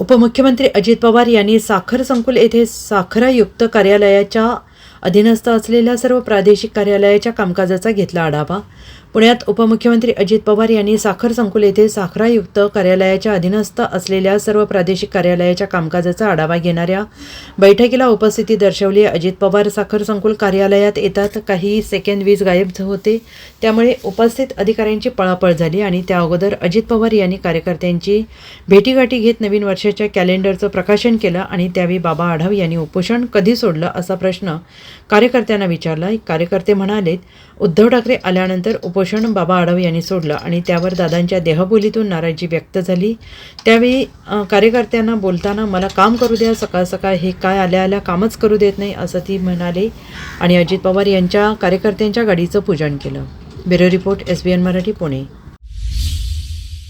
उपमुख्यमंत्री अजित पवार यांनी साखर संकुल येथे साखर आयुक्त कार्यालयाच्या अधीनस्थ असलेल्या सर्व प्रादेशिक कार्यालयाच्या कामकाजाचा घेतला आढावा। पुण्यात उपमुख्यमंत्री अजित पवार यांनी साखर संकुल येथे साखर आयुक्त कार्यालयाच्या अधीनस्थ असलेल्या सर्व प्रादेशिक कार्यालयाच्या कामकाजाचा आढावा घेणाऱ्या बैठकीला उपस्थिती दर्शवली। अजित पवार साखर संकुल कार्यालयात येतात, काही सेकंद वीज गायब होते, त्यामुळे उपस्थित अधिकाऱ्यांची पळापळ झाली आणि त्या अगोदर अजित पवार यांनी कार्यकर्त्यांची भेटीगाठी घेत नवीन वर्षाच्या कॅलेंडरचं प्रकाशन केलं आणि त्यावेळी बाबा आढाव यांनी उपोषण कधी सोडलं असा प्रश्न कार्यकर्त्यांना विचारला। कार्यकर्ते म्हणालेत, उद्धव ठाकरे आल्यानंतर उपोषण बाबा आढाव यांनी सोडलं आणि त्यावर दादांच्या देहबोलीतून नाराजी व्यक्त झाली। त्यावेळी कार्यकर्त्यांना बोलताना मला काम करू द्या, सकाळ सकाळ हे काय आल्या कामच करू देत नाही असं ती म्हणाले आणि अजित पवार यांच्या कार्यकर्त्यांच्या गाडीचं पूजन केलं। Bureau report SBN Marathi Pune.